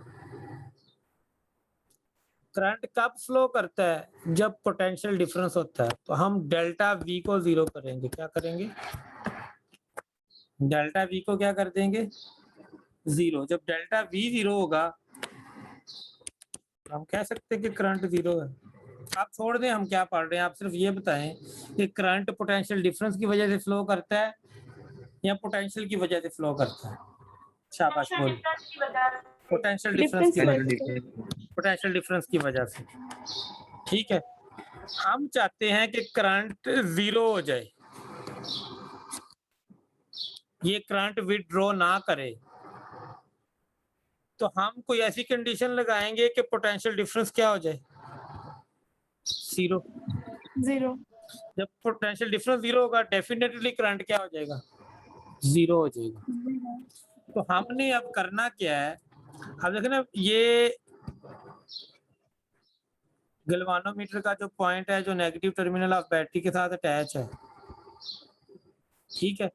करंट कब फ्लो करता है? जब पोटेंशियल डिफरेंस होता है। तो हम डेल्टा V को जीरो करेंगे। क्या करेंगे? डेल्टा V को क्या कर देंगे? जीरो। जब डेल्टा V जीरो होगा, हम कह सकते हैं कि करंट जीरो है। आप छोड़ दें हम क्या पढ़ रहे हैं, आप सिर्फ ये बताएं कि करंट पोटेंशियल डिफरेंस की वजह से फ्लो करता है या पोटेंशियल की वजह से फ्लो करता है? शाबाश बोल। पोटेंशियल डिफरेंस की वजह, पोटेंशियल डिफरेंस की वजह से। ठीक है, हम चाहते हैं कि करंट जीरो हो जाए, ये करंट विथड्रॉ ना करे। तो हम कोई ऐसी कंडीशन लगाएंगे कि पोटेंशियल डिफरेंस क्या हो जाए? जीरो। जीरो। जब पोटेंशियल डिफरेंस जीरो होगा, डेफिनेटली करंट क्या हो जाएगा? जीरो हो जाएगा। तो हमने अब करना क्या है, अब देखें ना, ये गैल्वानोमीटर का जो पॉइंट है, जो नेगेटिव टर्मिनल ऑफ बैटरी के साथ अटैच है, ठीक है।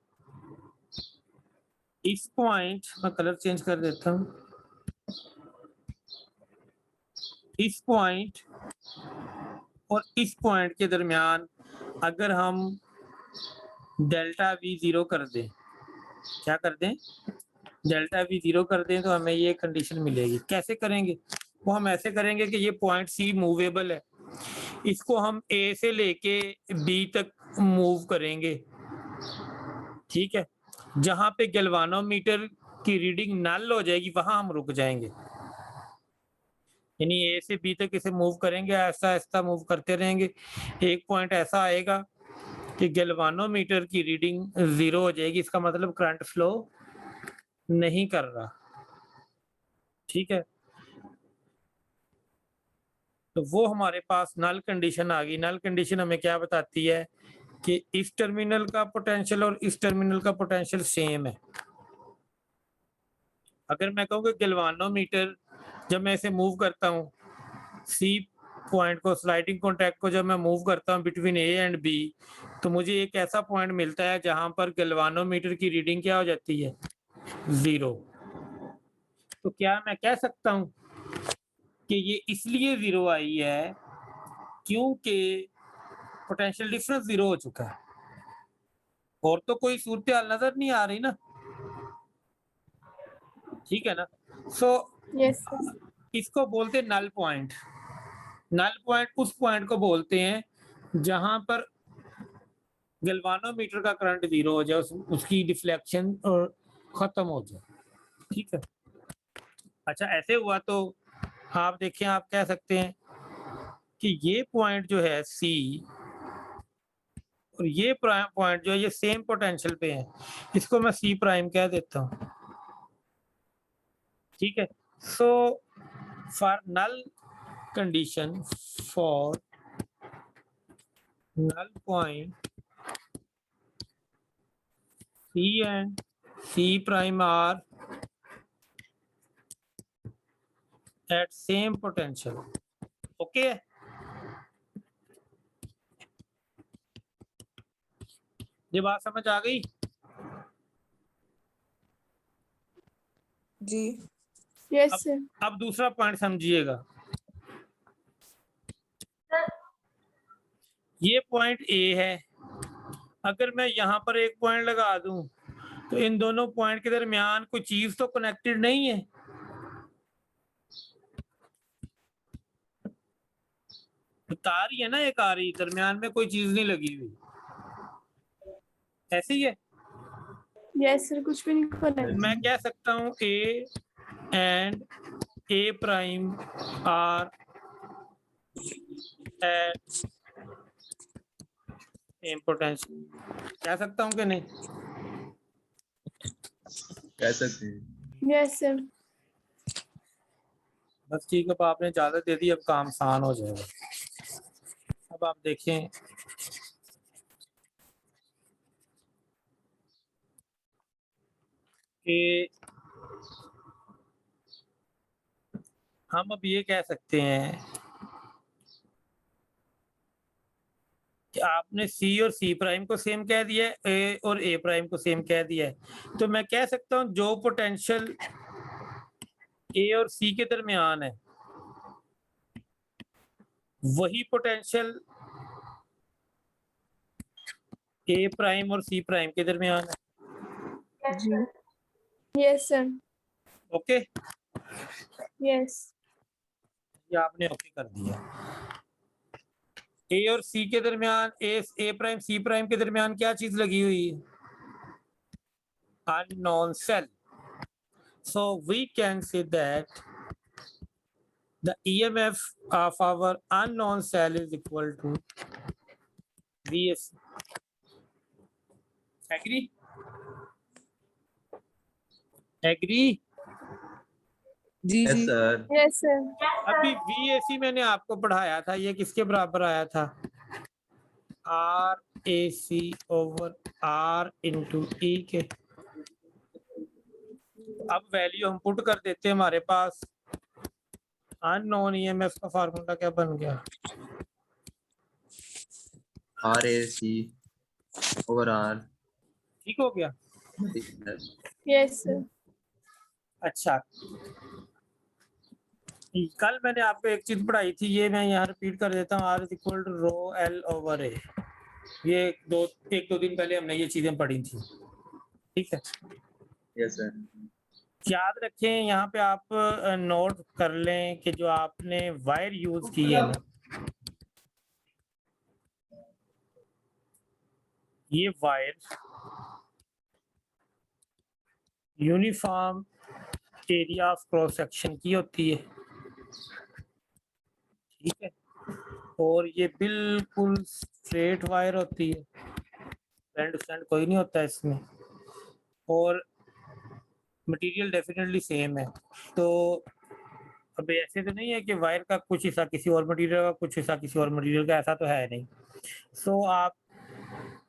इस पॉइंट, मैं कलर चेंज कर देता हूँ, इस पॉइंट और इस पॉइंट के दरमियान अगर हम डेल्टा V जीरो कर दें, क्या कर दें? डेल्टा V जीरो कर दें, तो हमें ये कंडीशन मिलेगी। कैसे करेंगे? वो हम ऐसे करेंगे कि ये पॉइंट C मूवेबल है, इसको हम A से लेके B तक मूव करेंगे, ठीक है। जहां पे गैल्वानोमीटर की रीडिंग नल हो जाएगी, वहां हम रुक जाएंगे। यानी A से B तक इसे मूव करेंगे, ऐसा ऐसा मूव करते रहेंगे। एक पॉइंट ऐसा आएगा कि गैल्वानोमीटर की रीडिंग जीरो हो जाएगी, इसका मतलब करंट फ्लो नहीं कर रहा, ठीक है। तो वो हमारे पास नल कंडीशन आ गई। नल कंडीशन हमें क्या बताती है कि इस टर्मिनल का पोटेंशियल और इस टर्मिनल का पोटेंशियल सेम है। अगर मैं कहूँ कि गैल्वानोमीटर, जब मैं इसे मूव करता हूँ, सी पॉइंट को, स्लाइडिंग कॉन्टैक्ट को जब मैं मूव करता हूँ बिटवीन ए एंड बी, तो मुझे एक ऐसा पॉइंट मिलता है जहां पर गैल्वानोमीटर की रीडिंग क्या हो जाती है? जीरो। तो क्या मैं कह सकता हूँ कि ये इसलिए जीरो आई है क्योंकि पोटेंशियल डिफरेंस जीरो हो चुका है? और तो कोई सूरत हाल नजर नहीं आ रही ना, ठीक है ना। So yes. इसको बोलते हैं नल पॉइंट। नल पॉइंट उस पॉइंट को बोलते हैं जहां पर गैल्वानोमीटर का करंट जीरो हो जाए, उसकी डिफ्लेक्शन खत्म हो जाए, ठीक है। अच्छा, ऐसे हुआ तो आप देखें, आप कह सकते हैं कि ये पॉइंट जो है C और ये पॉइंट जो है, ये सेम पोटेंशियल पे है, इसको मैं C प्राइम कह देता हूँ, ठीक है। So for null condition, for null point C and C prime are at same potential, okay। ये बात समझ आ गई? जी। Yes sir. अब दूसरा पॉइंट समझिएगा। ये पॉइंट A है, अगर मैं यहाँ पर एक पॉइंट लगा दूं, तो इन दोनों पॉइंट के दरमियान कोई चीज तो कनेक्टेड नहीं है। तो तार ही है ना, एक आ रही, दरमियान में कोई चीज नहीं लगी हुई, ऐसे ही है। यस सर, कुछ भी नहीं तो कनेक्ट। मैं कह सकता हूँ A and A prime are at same potential, कह सकता हूँ कि नहीं? कह सकते हैं। Yes sir. बस ठीक है, अब आपने इजाजत दे दी, अब काम आसान हो जाएगा। अब आप देखें, कि हम अब ये कह सकते हैं कि आपने सी और सी प्राइम को सेम कह दिया है, ए और ए प्राइम को सेम कह दिया है, तो मैं कह सकता हूं जो पोटेंशियल ए और सी के दरमियान है वही पोटेंशियल ए प्राइम और सी प्राइम के दरमियान है। जी Yes, sir. Okay, Yes. ये आपने ओके कर दिया। ए और सी के दरमियान, ए प्राइम सी प्राइम के दरमियान क्या चीज लगी हुई है? Unknown cell. So we can say that the EMF of our unknown cell is equal to Vs. Agree? Agree? जी यस जी सर। Yes, sir. अभी VAC मैंने आपको पढ़ाया था, ये किसके बराबर आया था? RAC over R into E के। अब वैल्यू हम पुट कर देते हैं, हमारे पास अननोन EMF का फार्मूला क्या बन गया? RAC over R। ठीक हो गया? Yes, sir. अच्छा, कल मैंने आपको एक चीज पढ़ाई थी, ये मैं यहाँ रिपीट कर देता हूँ। R is equal to rho L over A। ये एक दो दिन पहले हमने ये चीजें पढ़ी थी, ठीक है? Yes sir. याद रखें, यहाँ पे आप नोट कर लें कि जो आपने वायर यूज की है ना, ये wire uniform area of cross section की होती है, ठीक है? और ये बिल्कुल स्ट्रेट वायर होती है, बैंड स्टैंड कोई नहीं होता इसमें, और मटेरियल डेफिनेटली सेम है। तो अब ऐसे तो नहीं है कि वायर का कुछ हिस्सा किसी और मटेरियल का, कुछ हिस्सा किसी और मटेरियल का, ऐसा तो है नहीं। सो आप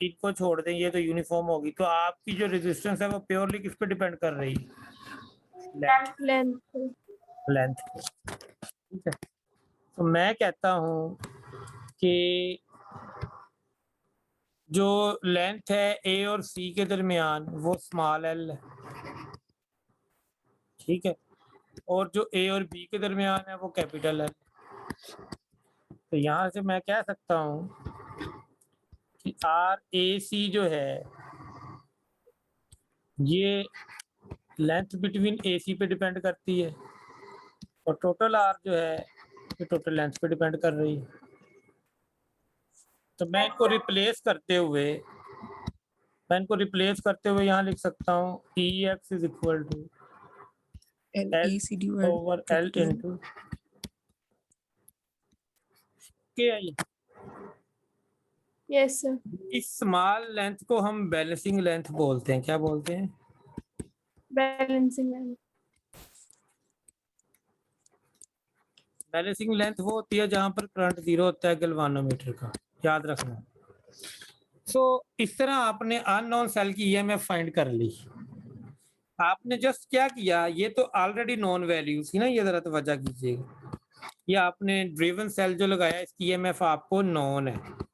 इनको छोड़ दें, ये तो यूनिफॉर्म होगी। तो आपकी जो रेजिस्टेंस है वो प्योरली किस पे डिपेंड कर रही है? Length. लेंथ, ठीक है? तो मैं कहता हूँ कि जो लेंथ है ए और सी के दरमियान वो स्मॉल एल है, ठीक है? और जो ए और बी के दरमियान है वो कैपिटल है। तो यहाँ से मैं कह सकता हूँ कि आर ए सी जो है ये लेंथ बिटवीन ए सी पे डिपेंड करती है, और टोटल आर जो है ये टोटल लेंथ पे डिपेंड कर रही है। तो मैं इनको रिप्लेस करते हुए यहाँ लिख सकता हूँ E X is equal to L L E C divide over L into K I. Yes, sir. इस स्मॉल लेंथ को हम बैलेंसिंग लेंथ बोलते हैं। क्या बोलते हैं? Balancing line. बैलेंसिंग लेंथ वो होती है जहां पर करंट जीरो होता है गैल्वानोमीटर का, याद रखना। सो इस तरह आपने अननोन सेल की ईएमएफ फाइंड कर ली। आपने जस्ट क्या किया, ये तो ऑलरेडी नॉन वैल्यूज थी ना, ये जरा तवज्जो कीजिएगा। ये आपने ड्रिवन सेल जो लगाया इसकी ईएमएफ आपको नॉन है।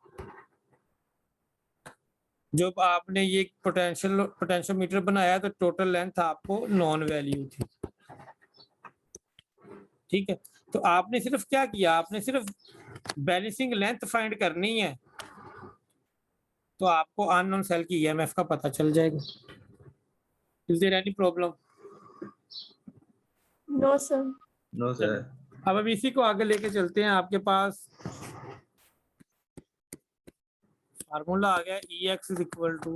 जब आपने ये पोटेंशियोमीटर बनाया तो टोटल लेंथ आपको नॉन वैल्यू थी, ठीक है? तो आपने सिर्फ क्या किया, आपने सिर्फ बैलेंसिंग लेंथ फाइंड करनी है, तो आपको अननोन सेल की ईएमएफ का पता चल जाएगा। Is there any problem? No, sir. No sir. अब इसी को आगे लेके चलते हैं। आपके पास फार्मूला आ गया E X is equal to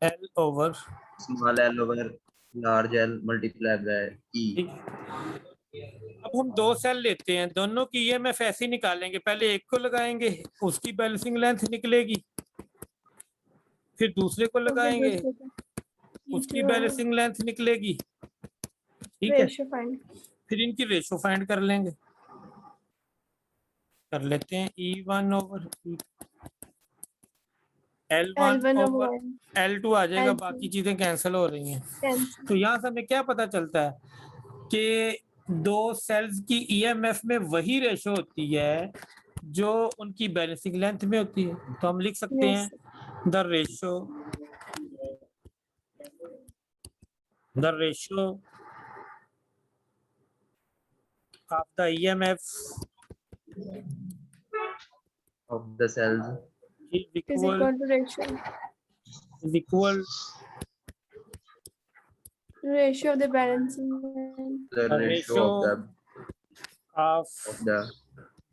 L over, small L over large L multiply by E. ठीक है? अब हम दो सेल लेते हैं, दोनों की ईएमएफ ऐसे ही निकालेंगे। पहले एक को लगाएंगे, उसकी बैलेंसिंग लेंथ निकलेगी, फिर दूसरे को लगाएंगे, उसकी बैलेंसिंग लेंथ निकलेगी, ठीक है? Ratio find. फिर इनकी रेशो फाइंड कर लेंगे। कर लेते हैं E1 over L1 L1 over over L2 आ जाएगा, L2 बाकी चीजें कैंसिल हो रही हैं। cancel. तो यहाँ से हमें क्या पता चलता है कि दो सेल्स की ईएमएफ में वही रेशो होती है जो उनकी बैलेंसिंग लेंथ में होती है। तो हम लिख सकते Yes. हैं the ratio of the EMF of the cells is Is equal equal to ratio of the balancing line. the the ratio of of the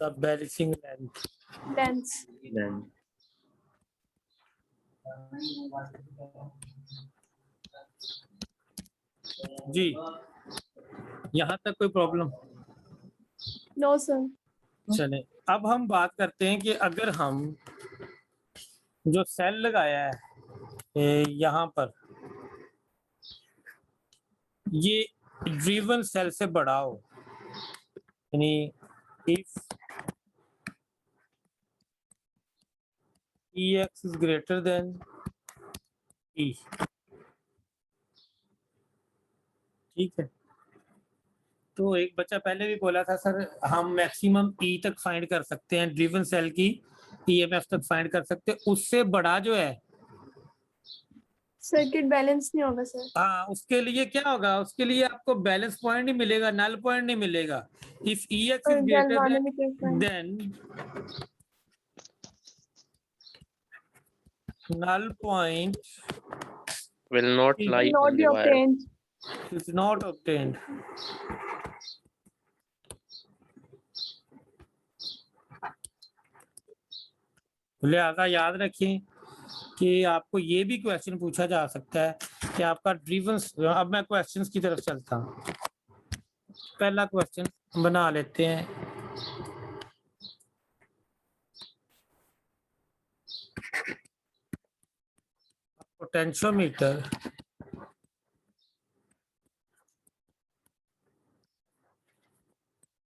the balancing length. lengths. length. जी, यहाँ तक कोई प्रॉब्लम? No, sir. चले, अब हम बात करते हैं कि अगर हम जो सेल लगाया है यहाँ पर, ये ड्रिवन सेल से बड़ा हो, यानी if Ex is greater than E, ठीक है। तो एक बच्चा पहले भी बोला था सर हम मैक्सिमम E तक फाइंड कर सकते हैं, ड्रिवन सेल की ईएमएफ तक फाइंड कर सकते हैं, उससे बड़ा जो है सर्किट बैलेंस नहीं होगा सर। हाँ, उसके लिए क्या होगा, उसके लिए आपको बैलेंस पॉइंट नहीं मिलेगा, नल पॉइंट नहीं मिलेगा। If Ex is greater than null point will not lie Will not in be the wire. obtained. is not obtained. लिहाजा याद रखें कि आपको ये भी क्वेश्चन पूछा जा सकता है कि आपका ड्रिवन, अब मैं क्वेश्चंस की तरफ चलता हूँ। पहला क्वेश्चन बना लेते हैं। Potentiometer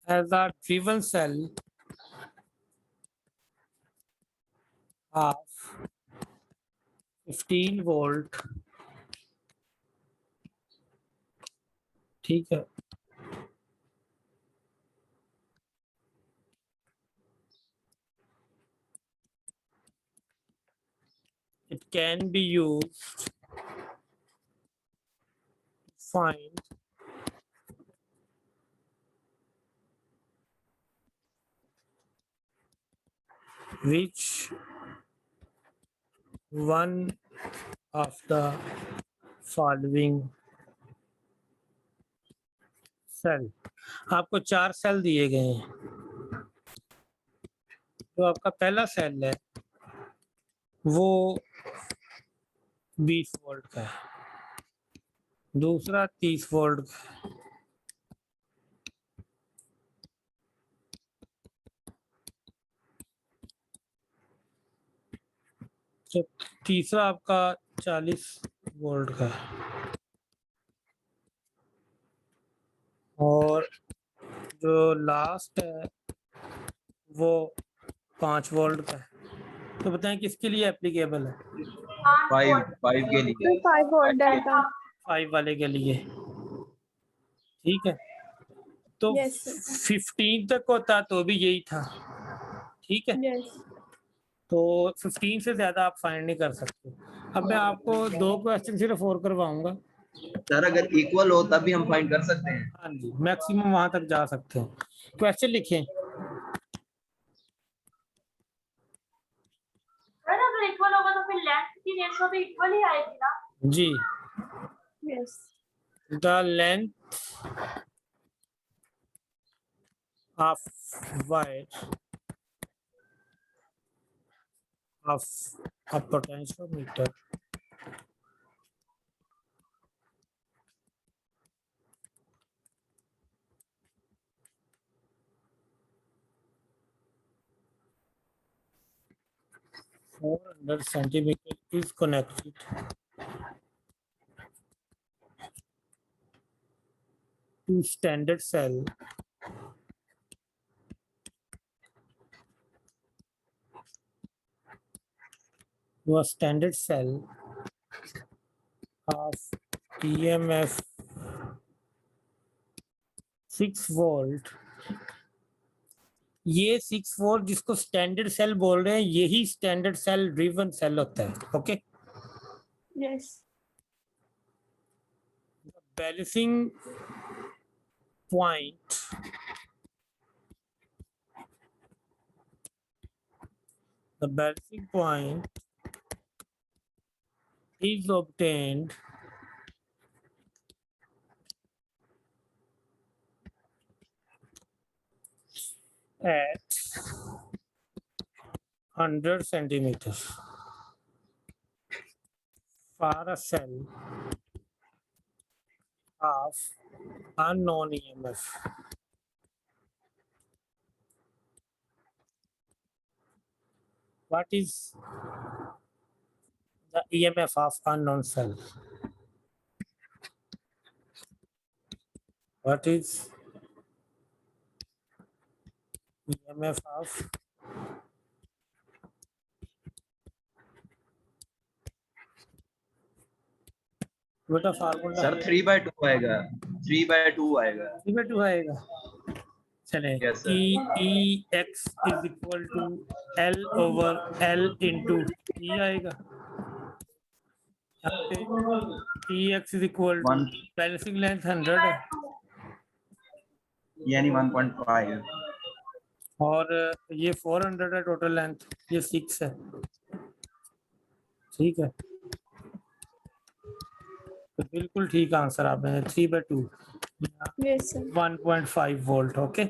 as a driven cell of 15 volt, ठीक है, it can be used to find which one of the following cell. आपको 4 सेल दिए गए हैं। तो आपका पहला सेल है वो 20 वोल्ट का है, दूसरा 30 वोल्ट का है, तो तीसरा आपका 40 वोल्ट का है, और जो लास्ट है वो 5 वोल्ट का है। तो बताएं किसके लिए एप्लीकेबल है? 5 के लिए, 5 volt delta. 5 वाले के लिए, ठीक है। तो Yes, sir. 15 तक होता तो भी यही था, ठीक है। Yes. तो 15 से ज्यादा आप फाइंड नहीं कर सकते। अब मैं आपको 2 क्वेश्चन सिर्फ और करवाऊंगा। सर अगर इक्वल हो तब भी हम फाइंड कर सकते हैं। हाँ जी, मैक्सिमम वहां तक जा सकते हैं। क्वेश्चन लिखें। अगर इक्वल होगा तो फिर लेंथ की रेशो भी इक्वल ही आएगी ना? जी, Yes. The length of wire of a potentiometer centimeter is connected to standard cell your standard cell of EMF 6 volt, ये 6 वोल्ट जिसको स्टैंडर्ड सेल बोल रहे हैं, यही स्टैंडर्ड सेल ड्रिवन सेल होता है. Okay, Yes. Balancing point the balancing point is obtained at 100 centimeters for a cell of unknown EMF. What is the EMF of unknown cell? What is EMF of बेटा formula sir 3/2 आएगा, 3/2 आएगा. 3/2 आएगा. चले, Yes, sir. E x is equal to L over L into E आएगा. यहाँ पे E x is equal to 1 balancing length 100 है यानी 1.5. और ये 400 है टोटल लेंथ, ये 6 है. ठीक है, तो बिल्कुल ठीक आंसर आपने 3/2 Yes, sir. 1.5 वोल्ट. ओके,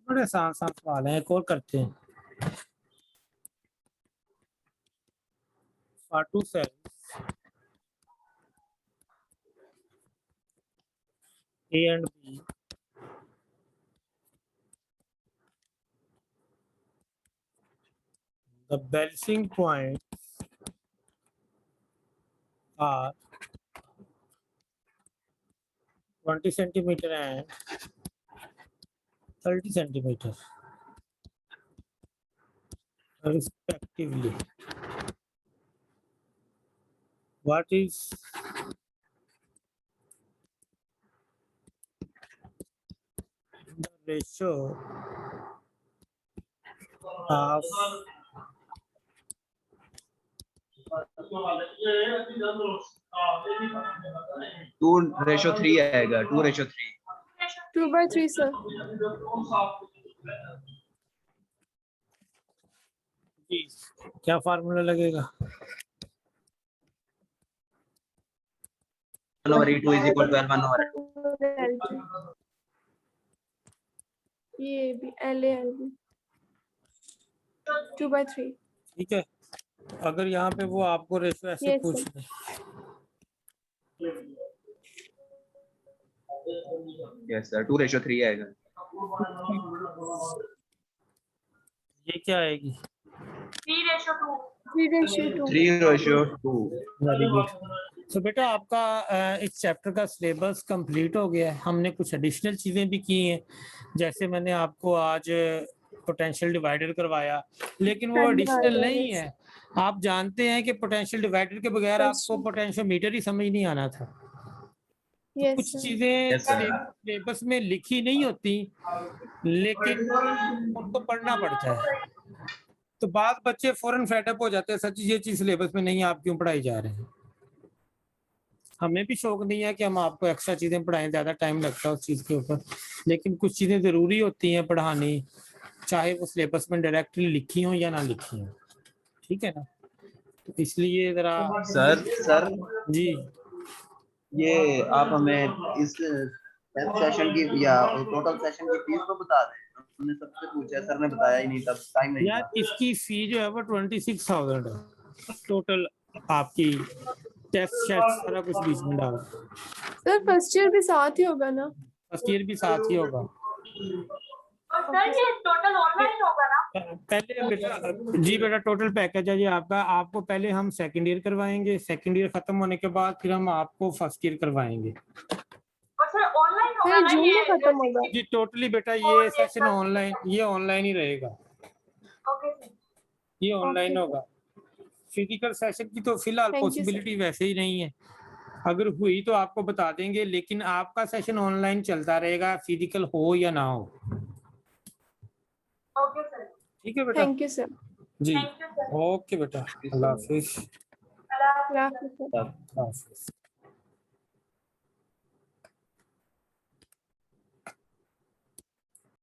बड़े आसान सवाल हैं. एक और करते हैं. For two cells A and B, the balancing points are 20 centimeter and 30 centimeter respectively. What is the ratio of 2/3 आएगा, 2/3. 2/3, sir. जी, क्या फार्मूला लगेगा? 1/E2 is equal to L1/L2. ये भी LALB 2/3. ठीक है, अगर यहाँ पे वो आपको रेशियो ऐसे Yes, पूछ sir. ले, Yes sir, 2/3 आएगा. ये क्या आएगी? 3/2. 3/2. 3/2. Very good. तो बेटा आपका इस चैप्टर का सिलेबस कंप्लीट हो गया है. हमने कुछ एडिशनल चीज़ें भी की हैं, जैसे मैंने आपको आज पोटेंशियल डिवाइडर करवाया, लेकिन वो एडिशनल नहीं है. आप जानते हैं कि पोटेंशियल डिवाइडर के बगैर आपको पोटेंशियोमीटर ही समझ नहीं आना था. Yes, कुछ sir. चीजें Yes, sir. सिलेबस में लिखी नहीं होती, लेकिन उनको पढ़ना पड़ता है. तो बाद बच्चे फौरन फेडअप हो जाते हैं, सच ये चीज सिलेबस में नहीं, आप क्यों पढ़ाई जा रहे हैं. हमें भी शौक नहीं है कि हम आपको एक्स्ट्रा चीजें पढ़ाएं, ज्यादा टाइम लगता है उस चीज के ऊपर, लेकिन कुछ चीजें जरूरी होती हैं पढ़ानी, चाहे वो सिलेबस में डायरेक्टली लिखी हो या ना लिखी हो. ठीक है ना, तो इसलिए जरा सर जी ये आप हमें इस सेशन की या टोटल सेशन की फीस तो बता दें. हमने सबसे पूछा, सर ने बताया ही नहीं, तब टाइम नहीं यार, था. इसकी फी जो है वो 26,000 है टोटल. आपकी टेस्ट शेट सारा कुछ बीच में डाल, सर फर्स्ट ईयर भी साथ ही होगा ना? फर्स्ट ईयर भी साथ ही होगा. और सर ये टोटल ऑनलाइन होगा ना? पहले बेटा, जी बेटा, टोटल पैकेज है ये आपका. आपको पहले हम सेकंड ईयर करवाएंगे, सेकंड ईयर खत्म होने के बाद फिर हम आपको फर्स्ट ईयर करवाएंगे. और सर ऑनलाइन होगा सर ना जून ये? में खत्म होगा. जी टोटली बेटा ये सेशन ऑनलाइन, ये ऑनलाइन ही रहेगा, ओके सर. ये ऑनलाइन Okay. होगा. फिजिकल सेशन की तो फिलहाल Thank you, sir. पॉसिबिलिटी वैसे ही नहीं है, अगर हुई तो आपको बता देंगे, लेकिन आपका सेशन ऑनलाइन चलता रहेगा, फिजिकल हो या ना हो। ओके सर, ठीक है बेटा Thank you, sir. जी, थैंक यू सर, ओके बेटा, अल्लाह हाफिज। अल्लाह हाफिज। Good afternoon, sir. अल्लाह हाफिज।